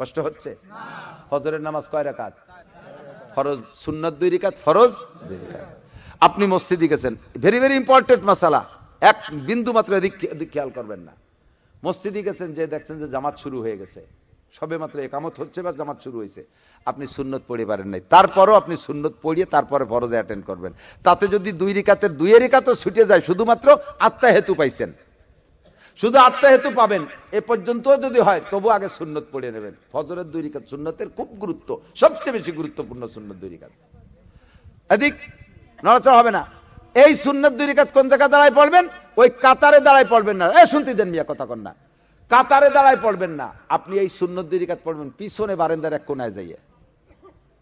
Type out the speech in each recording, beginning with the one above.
কষ্ট হচ্ছে? ফজরের নামাজ কয় রাকাত? ফরজ সুন্নাত 2 রাকাত, ফরজ 2 রাকাত। আপনি মসজিদে গেছেন, ভেরি ভেরি ইম্পর্টেন্ট মাসালা, এক বিন্দু মাত্র এদিক খেয়াল করবেন না। মসজিদে গেছেন, যে দেখছেন যে জামাত শুরু হয়ে গেছে, সবে মাত্র একামত হচ্ছে বা জামাত শুরু হয়েছে, আপনি সুন্নত পড়ে পারেন নাই, তারপরও আপনি সুন্নত পড়িয়ে তারপরে ফরজে অ্যাটেন্ড করবেন। তাতে যদি 2 রাকাতের 2 রাকাতও ছুটে যায়, শুধুমাত্র আত্মা হেতু পাইছেন, শুধু আত্মা হেতু পাবেন, এ পর্যন্ত যদি হয় তবু আগে সুন্নত পড়ে নেবেন। ফজরের 2 রাকাত সুন্নতের খুব গুরুত্ব, সবচেয়ে বেশি গুরুত্বপূর্ণ সুন্নত 2 রাকাত, এদিক নড়াচড়া হবে না। এই সুন্নত 2 রাকাত কোন জায়গায় দাঁড়ায় পড়বেন? ওই কাতারে দাঁড়ায় পড়বেন না। শুনতে দেন মিয়া, কথা কন না। কাতারে দাঁড়ায় পড়বেন না, আপনি এই সুন্নত 2 রাকাত পড়বেন পিছনে বারান্দার এক কোনায় যাইয়ে।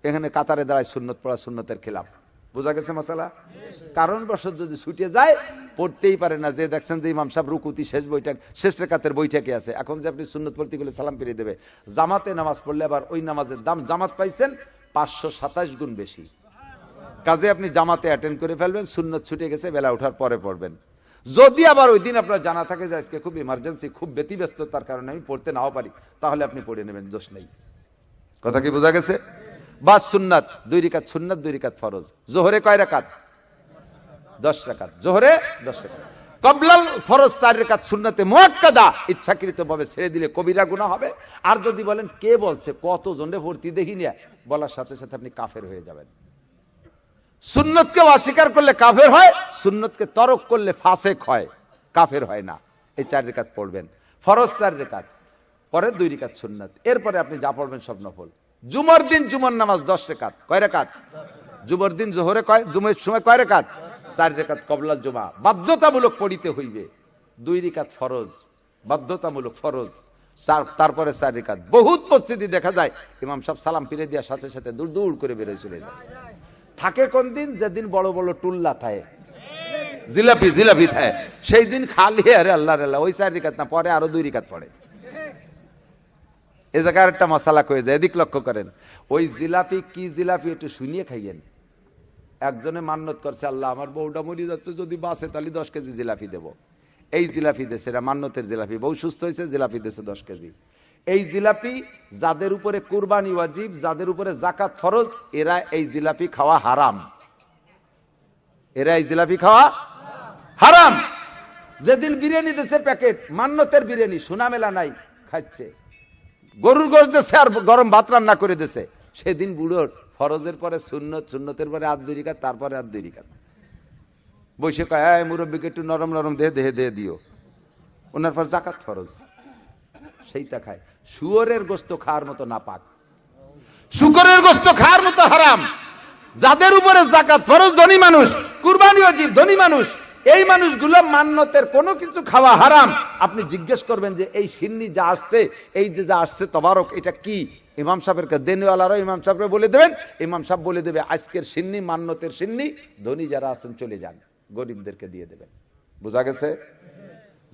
এখানে কাতারে দাঁড়ায় সুন্নত পড়া সুন্নতের খেলাফ। বোঝা গেছে মশালা? কারণবশত যদি ছুটে যায়, পড়তেই পারে না। যে দেখছেন যে ইমাম সাহেব রুকুতি শেষ রাকাতের বৈঠকে আছে, এখন যে আপনি সুন্নত পড়তে গেলে সালাম ফিরিয়ে দেবে। জামাতে নামাজ পড়লে আবার ওই নামাজের দাম, জামাত পাইছেন 527 গুণ বেশি। কাজে আপনি জামাতে অ্যাটেন্ড করে ফেলবেন, সুন্নত ছুটে গেছে বেলা ওঠার পরে পড়বেন। যদি আবার ওই দিন আপনার জানা থাকে যে আজকে খুব ইমার্জেন্সি, খুব ব্যতিব্যস্ততার কারণে আমি পড়তে নাও পারি, তাহলে আপনি পড়ে নেবেন, দোষ নেই। কথা কি বোঝা গেছে? বাস সুন্নাত 2 রাকাত সুন্নাত, 2 রাকাত ফরজ। জোহরে কয় রাকাত? 10 রাকাত। জোহরে 10 রাকাত। কবলাল ফরজ 4 রাকাত সুন্নাতে মুআক্কাদা, ইচ্ছাকৃত ভাবে ছেড়ে দিলে কবিরা গুনাহ হবে। আর যদি বলেন কে বলছে, কত জনে ভর্তি দেখি না, বলার সাথে সাথে আপনি কাফের হয়ে যাবেন। সুন্নতকে অস্বীকার করলে কাফের হয়, সুন্নতকে তরক করলে ফাসেক হয়, কাফের হয় না। এই 4 রাকাত পড়বেন, ফরজ 4 রাকাত, পরে 2 রাকাত সুন্নাত, এরপরে আপনি যা পড়বেন সব নফল। জুমার দিন জুমার নামাজ 10 রাকাত। কয় রাকাত? জুমার দিন জোহরে কয়, জুমের সময় কয় রাকাত? 4 রাকাত কবলাল জুমা, বাধ্যতামূলক পড়িতে হইবে। 2 রাকাত ফরজ, বাধ্যতামূলক ফরজ, তারপরে 4 রাকাত। বহুত মসজিদে দেখা যায় ইমাম সাহেব সালাম ফিরে দেওয়ার সাথে সাথে দূর দূর করে বেরোয় চলে যায়। থাকে কোন দিন? যেদিন বড় বড় টুল্লা থাকে, জিলাপি থাকে, সেই দিন খালি আরে আল্লাহ আল্লাহ, ওই 4 রাকাত না, পরে আরো 2 রাকাত পড়ে। এই জায়গায় একটা মশালা কয়ে যায়, এদিক লক্ষ্য করেন। ওই জিলাপি কি জিলাপি একটু শুনিয়ে খাইয়েন। একজনে মান্যত করছে, আল্লাহ আমার বউটা মরি যাচ্ছে, যদি বাসে তাহলে 10 কেজি জিলাপি দেব। এই জিলাপি দেশে, এটা মান্যতের জিলাপি, বউ সুস্থ হয়েছে, জিলাপি দেশে 10 কেজি। এই জিলাপি যাদের উপরে কুরবানি ওয়াজিব, যাদের উপরে যাকাত ফরজ, এরা এই জিলাপি খাওয়া হারাম। এরা এই জিলাপি খাওয়া হারাম। যেদিন বিরিয়ানি দেশে প্যাকেট, মান্যতের বিরিয়ানি, সোনা মেলা নাই, খাচ্ছে, গরুর গোশত দেশে আর গরম ভাত রান্না করে দেশে, সেদিন বুড়োর ফরজের পরে সুন্নত, সুন্নতের পরে 2 রাকাত, তারপরে 2 রাকাত। বসে কয় মুরব্বীকে একটু নরম নরম দেহে দিও, ওনার পর যাকাত ফরজ, সেইটা খায়। শুয়োরের গোশত খাওয়ার মতো নাপাক, শুকরের গোশত খাওয়ার মতো হারাম। যাদের উপরে যাকাত ফরজ, ধনী মানুষ, কুরবানি ওয়াজিব, ধনী মানুষ, এই মানুষগুলো মান্যতের কোনো কিছু খাওয়া হারাম। আপনি জিজ্ঞেস করবেন যে এই সিন্নি যা আসছে, এই যে যা আসছে তবারক, এটা কি? ইমাম সাহেবের দেনওয়ালারা ইমাম সাহেবকে বলে দেবেন, ইমাম সাহেব বলে দেবে আজকের সিন্নি মান্যতের সিন্নি, ধনী যারা আছেন চলে যান, গরিবদেরকে দিয়ে দেবেন। বোঝা গেছে?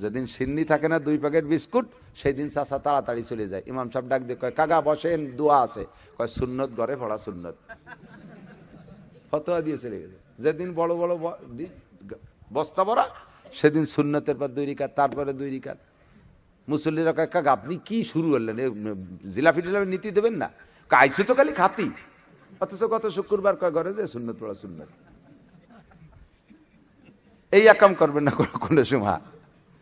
যেদিন সিন্নি থাকে না 2 প্যাকেট বিস্কুট, সেই দিন চাচা তাড়াতাড়ি চলে যায়। ইমাম সাহেব ডাক দিয়ে কয়, কাকা বসেন, দোয়া আছে। কয় সুন্নত ঘরে পড়া সুন্নত, ফতোয়া দিয়ে চলে গেছে। যেদিন বড় বড় বস্তা ভরা, সেদিন সুন্নতের পর 2 রাকাত, তারপরে 2 রাকাত। মুসল্লিরা কয়, কাকা আপনি কি শুরু করলেন, জিলাপি টিলাপি নীতি দেবেন না? আইছে তো খালি খাতি, অথচ গত শুক্রবার কয় ঘরে যে সুন্নত পড়া সুন্নত। এই একাম করবেন না কোনো সময়।